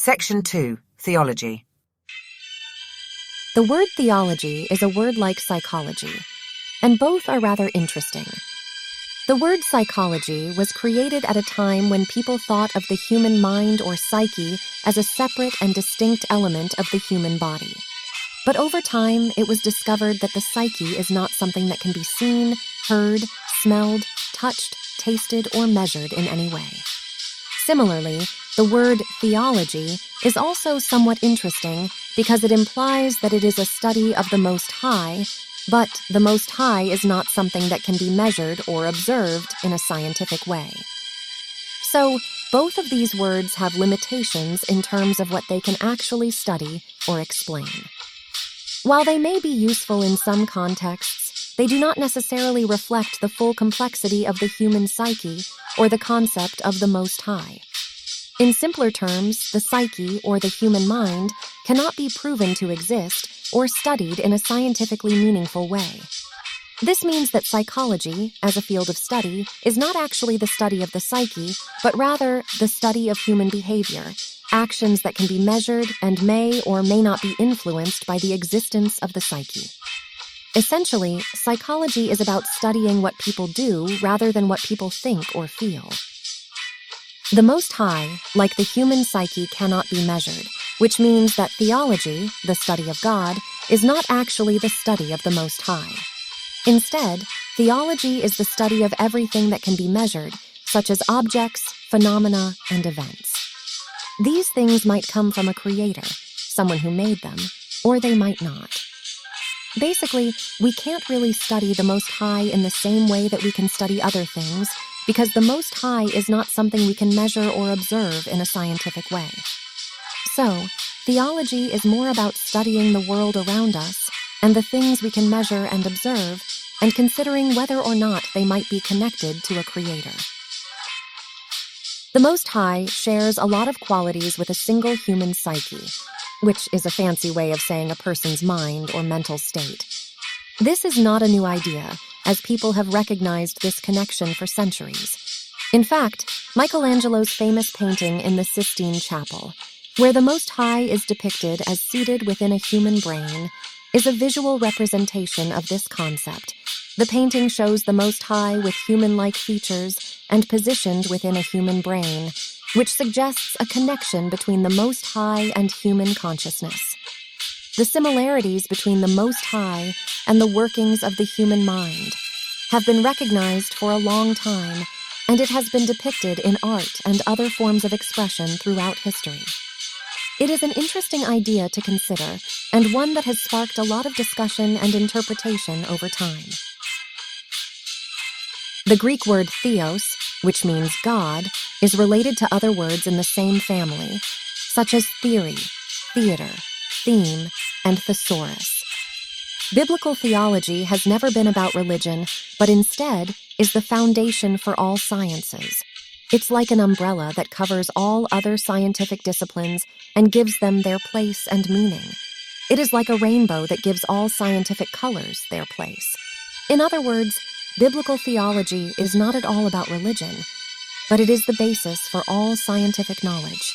Section 2. Theology. The word theology is a word like psychology, and both are rather interesting. The word psychology was created at a time when people thought of the human mind or psyche as a separate and distinct element of the human body. But over time, it was discovered that the psyche is not something that can be seen, heard, smelled, touched, tasted, or measured in any way. Similarly, the word theology is also somewhat interesting because it implies that it is a study of the Most High, but the Most High is not something that can be measured or observed in a scientific way. So, both of these words have limitations in terms of what they can actually study or explain. While they may be useful in some contexts, they do not necessarily reflect the full complexity of the human psyche or the concept of the Most High. In simpler terms, the psyche or the human mind cannot be proven to exist or studied in a scientifically meaningful way. This means that psychology, as a field of study, is not actually the study of the psyche, but rather the study of human behavior, actions that can be measured and may or may not be influenced by the existence of the psyche. Essentially, psychology is about studying what people do rather than what people think or feel. The Most High, like the human psyche, cannot be measured, which means that theology, the study of God, is not actually the study of the Most High. Instead, theology is the study of everything that can be measured, such as objects, phenomena, and events. These things might come from a creator, someone who made them, or they might not. Basically, we can't really study the Most High in the same way that we can study other things, because the Most High is not something we can measure or observe in a scientific way. So, theology is more about studying the world around us and the things we can measure and observe, and considering whether or not they might be connected to a creator. The Most High shares a lot of qualities with a single human psyche, which is a fancy way of saying a person's mind or mental state. This is not a new idea, as people have recognized this connection for centuries. In fact, Michelangelo's famous painting in the Sistine Chapel, where the Most High is depicted as seated within a human brain, is a visual representation of this concept. The painting shows the Most High with human-like features and positioned within a human brain, which suggests a connection between the Most High and human consciousness. The similarities between the Most High and the workings of the human mind have been recognized for a long time, and it has been depicted in art and other forms of expression throughout history. It is an interesting idea to consider, and one that has sparked a lot of discussion and interpretation over time. The Greek word theos, which means God, is related to other words in the same family, such as theory, theater, theme, and thesaurus. Biblical theology has never been about religion, but instead is the foundation for all sciences. It's like an umbrella that covers all other scientific disciplines and gives them their place and meaning. It is like a rainbow that gives all scientific colors their place. In other words, biblical theology is not at all about religion, but it is the basis for all scientific knowledge.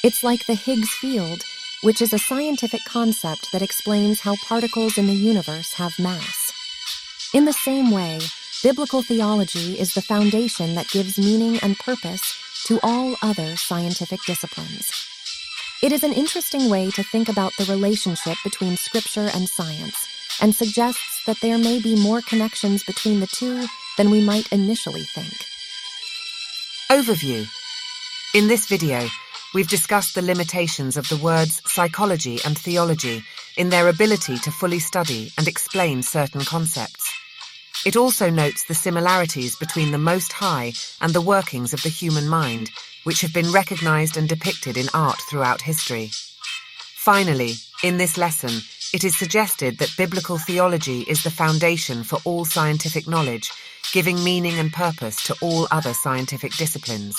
It's like the Higgs field, which is a scientific concept that explains how particles in the universe have mass. In the same way, biblical theology is the foundation that gives meaning and purpose to all other scientific disciplines. It is an interesting way to think about the relationship between Scripture and science, and suggests that there may be more connections between the two than we might initially think. Overview. In this video, we've discussed the limitations of the words psychology and theology in their ability to fully study and explain certain concepts. It also notes the similarities between the Most High and the workings of the human mind, which have been recognized and depicted in art throughout history. Finally, in this lesson, it is suggested that biblical theology is the foundation for all scientific knowledge, giving meaning and purpose to all other scientific disciplines.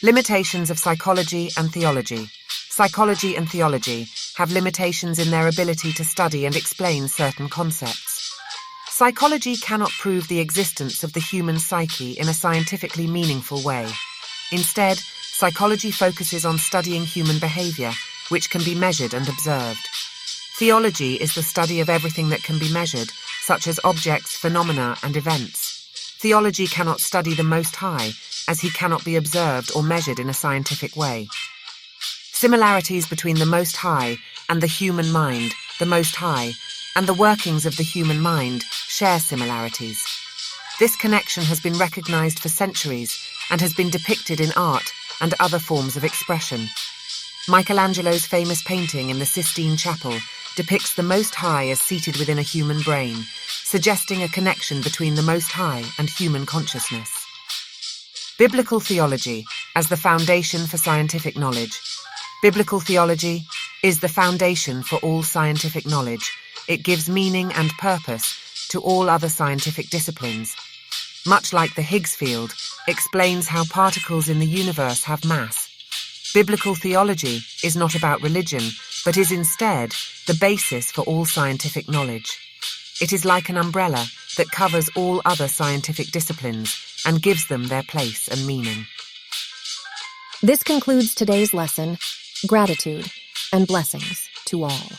Limitations of psychology and theology. Psychology and theology have limitations in their ability to study and explain certain concepts. Psychology cannot prove the existence of the human psyche in a scientifically meaningful way. Instead, Psychology focuses on studying human behavior, which can be measured and observed. Theology is the study of everything that can be measured, such as objects, phenomena, and events. Theology cannot study the Most High, as he cannot be observed or measured in a scientific way. Similarities between the Most High and the human mind, the Most High, and the workings of the human mind share similarities. This connection has been recognized for centuries and has been depicted in art and other forms of expression. Michelangelo's famous painting in the Sistine Chapel depicts the Most High as seated within a human brain, suggesting a connection between the Most High and human consciousness. Biblical theology as the foundation for scientific knowledge. Biblical theology is the foundation for all scientific knowledge. It gives meaning and purpose to all other scientific disciplines. Much like the Higgs field, explains how particles in the universe have mass. Biblical theology is not about religion, but is instead the basis for all scientific knowledge. It is like an umbrella that covers all other scientific disciplines and gives them their place and meaning. This concludes today's lesson. Gratitude and blessings to all.